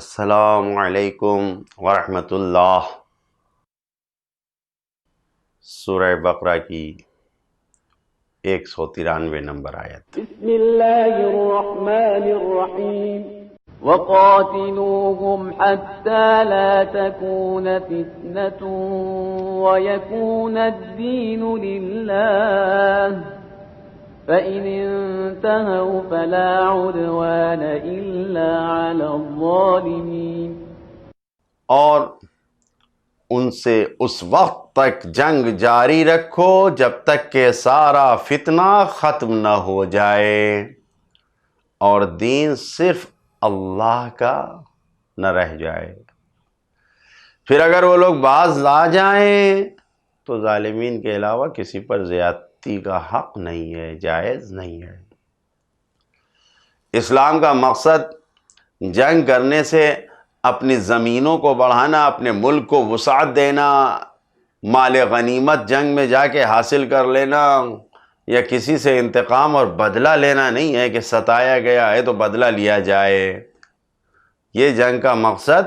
السلام علیکم ورحمۃ اللہ۔ سورہ بقرہ کی 193 نمبر آیت۔ بسم اللہ الرحمن الرحیم وقاتلوهم حتى لا تكون فتنة ويكون الدين لله فإن انتهوا فلا عدوان إلا على الظالمين۔ اور ان سے اس وقت تک جنگ جاری رکھو جب تک کہ سارا فتنہ ختم نہ ہو جائے اور دین صرف اللہ کا نہ رہ جائے۔ پھر اگر وہ لوگ باز آ جائیں تو ظالمین کے علاوہ کسی پر زیادتی کا حق نہیں ہے، جائز نہیں ہے۔ اسلام کا مقصد جنگ کرنے سے اپنی زمینوں کو بڑھانا، اپنے ملک کو وسعت دینا، مال غنیمت جنگ میں جا کے حاصل کر لینا یا کسی سے انتقام اور بدلہ لینا نہیں ہے کہ ستایا گیا ہے تو بدلہ لیا جائے۔ یہ جنگ کا مقصد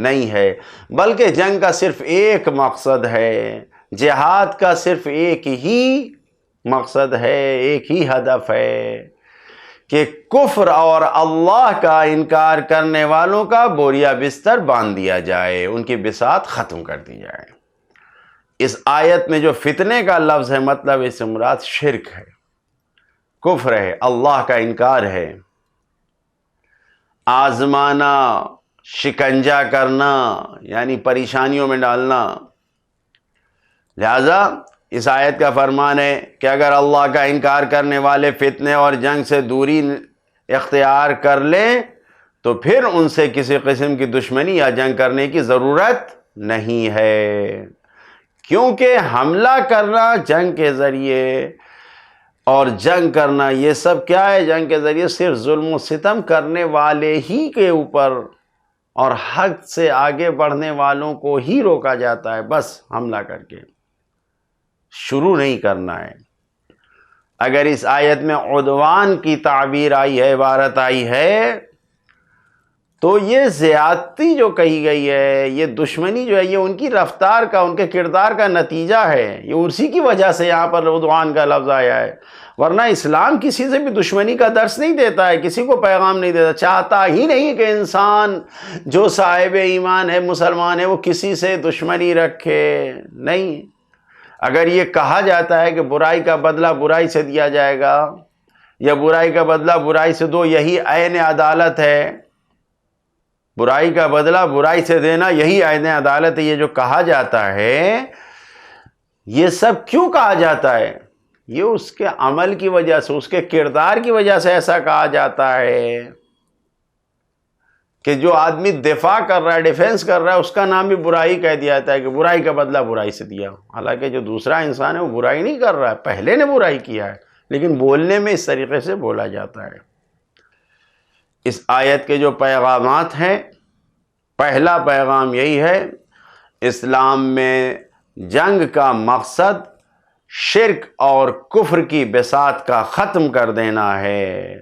نہیں ہے، بلکہ جنگ کا صرف ایک مقصد ہے، جہاد کا صرف ایک ہی مقصد ہے، ایک ہی ہدف ہے کہ کفر اور اللہ کا انکار کرنے والوں کا بوریا بستر باندھ دیا جائے، ان کی بساط ختم کر دی جائے۔ اس آیت میں جو فتنے کا لفظ ہے، مطلب اس سے مراد شرک ہے، کفر ہے، اللہ کا انکار ہے، آزمانا، شکنجہ کرنا یعنی پریشانیوں میں ڈالنا۔ لہذا اس آیت کا فرمان ہے کہ اگر اللہ کا انکار کرنے والے فتنے اور جنگ سے دوری اختیار کر لیں تو پھر ان سے کسی قسم کی دشمنی یا جنگ کرنے کی ضرورت نہیں ہے، کیونکہ حملہ کرنا جنگ کے ذریعے اور جنگ کرنا یہ سب کیا ہے؟ جنگ کے ذریعے صرف ظلم و ستم کرنے والے ہی کے اوپر اور حد سے آگے بڑھنے والوں کو ہی روکا جاتا ہے، بس حملہ کر کے شروع نہیں کرنا ہے۔ اگر اس آیت میں عدوان کی تعبیر آئی ہے، عبارت آئی ہے، تو یہ زیادتی جو کہی گئی ہے، یہ دشمنی جو ہے، یہ ان کی رفتار کا، ان کے کردار کا نتیجہ ہے، یہ اسی کی وجہ سے یہاں پر عدوان کا لفظ آیا ہے۔ ورنہ اسلام کسی سے بھی دشمنی کا درس نہیں دیتا ہے، کسی کو پیغام نہیں دیتا، چاہتا ہی نہیں کہ انسان جو صاحب ایمان ہے، مسلمان ہے، وہ کسی سے دشمنی رکھے، نہیں۔ اگر یہ کہا جاتا ہے کہ برائی کا بدلہ برائی سے دیا جائے گا یا برائی کا بدلہ برائی سے دو، یہی عین عدالت ہے، برائی کا بدلہ برائی سے دینا یہی عین عدالت ہے، یہ جو کہا جاتا ہے، یہ سب کیوں کہا جاتا ہے؟ یہ اس کے عمل کی وجہ سے، اس کے کردار کی وجہ سے ایسا کہا جاتا ہے کہ جو آدمی دفاع کر رہا ہے، ڈیفینس کر رہا ہے، اس کا نام بھی برائی کہہ دیا جاتا ہے کہ برائی کا بدلہ برائی سے دیا۔ حالانکہ جو دوسرا انسان ہے وہ برائی نہیں کر رہا ہے، پہلے نے برائی کیا ہے، لیکن بولنے میں اس طریقے سے بولا جاتا ہے۔ اس آیت کے جو پیغامات ہیں، پہلا پیغام یہی ہے، اسلام میں جنگ کا مقصد شرک اور کفر کی بساط کا ختم کر دینا ہے۔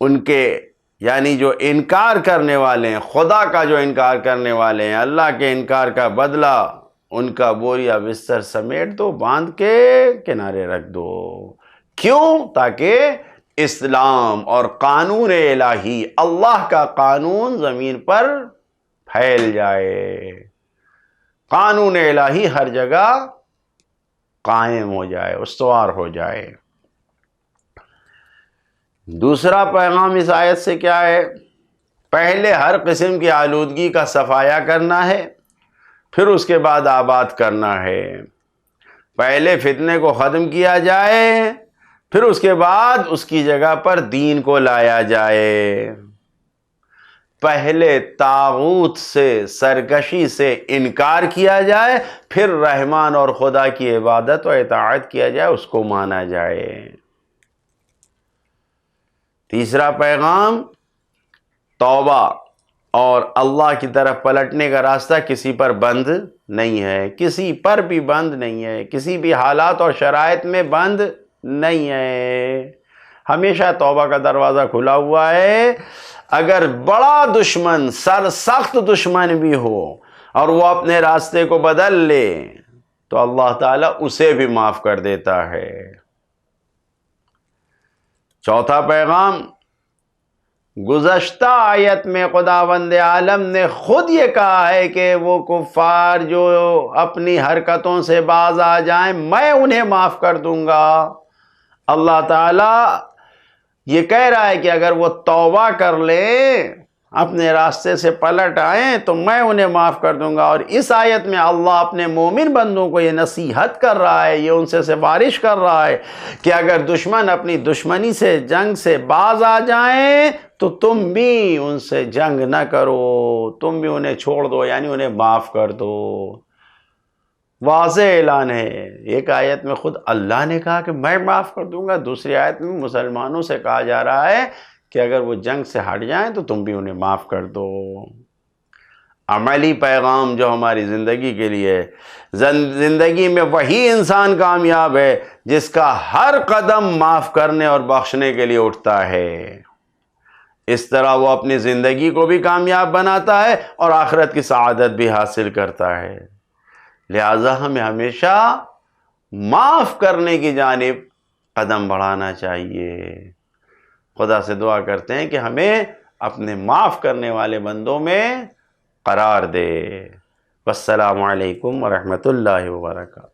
ان کے یعنی جو انکار کرنے والے ہیں، خدا کا جو انکار کرنے والے ہیں، اللہ کے انکار کا بدلہ ان کا بوریا بستر سمیٹ دو، باندھ کے کنارے رکھ دو۔ کیوں؟ تاکہ اسلام اور قانون الہی، اللہ کا قانون زمین پر پھیل جائے، قانون الہی ہر جگہ قائم ہو جائے، استوار ہو جائے۔ دوسرا پیغام اس آیت سے کیا ہے؟ پہلے ہر قسم کی آلودگی کا صفایا کرنا ہے، پھر اس کے بعد آباد کرنا ہے۔ پہلے فتنے کو ختم کیا جائے، پھر اس کے بعد اس کی جگہ پر دین کو لایا جائے۔ پہلے طاغوت سے، سرکشی سے انکار کیا جائے، پھر رحمان اور خدا کی عبادت و اطاعت کیا جائے، اس کو مانا جائے۔ تیسرا پیغام، توبہ اور اللہ کی طرف پلٹنے کا راستہ کسی پر بند نہیں ہے، کسی پر بھی بند نہیں ہے، کسی بھی حالات اور شرائط میں بند نہیں ہے، ہمیشہ توبہ کا دروازہ کھلا ہوا ہے۔ اگر بڑا دشمن سرسخت دشمن بھی ہو اور وہ اپنے راستے کو بدل لے تو اللہ تعالیٰ اسے بھی معاف کر دیتا ہے۔ چوتھا پیغام، گزشتہ آیت میں خداوند عالم نے خود یہ کہا ہے کہ وہ کفار جو اپنی حرکتوں سے باز آ جائیں میں انہیں معاف کر دوں گا۔ اللہ تعالیٰ یہ کہہ رہا ہے کہ اگر وہ توبہ کر لیں، اپنے راستے سے پلٹ آئیں تو میں انہیں معاف کر دوں گا۔ اور اس آیت میں اللہ اپنے مومن بندوں کو یہ نصیحت کر رہا ہے، یہ ان سے سفارش کر رہا ہے کہ اگر دشمن اپنی دشمنی سے، جنگ سے باز آ جائیں تو تم بھی ان سے جنگ نہ کرو، تم بھی انہیں چھوڑ دو، یعنی انہیں معاف کر دو۔ واضح اعلان ہے۔ ایک آیت میں خود اللہ نے کہا کہ میں معاف کر دوں گا، دوسری آیت میں مسلمانوں سے کہا جا رہا ہے کہ اگر وہ جنگ سے ہٹ جائیں تو تم بھی انہیں معاف کر دو۔ عملی پیغام جو ہماری زندگی کے لیے، زندگی میں وہی انسان کامیاب ہے جس کا ہر قدم معاف کرنے اور بخشنے کے لیے اٹھتا ہے۔ اس طرح وہ اپنی زندگی کو بھی کامیاب بناتا ہے اور آخرت کی سعادت بھی حاصل کرتا ہے۔ لہذا ہمیں ہمیشہ معاف کرنے کی جانب قدم بڑھانا چاہیے۔ خدا سے دعا کرتے ہیں کہ ہمیں اپنے معاف کرنے والے بندوں میں قرار دے۔ والسلام علیکم ورحمۃ اللہ وبرکاتہ۔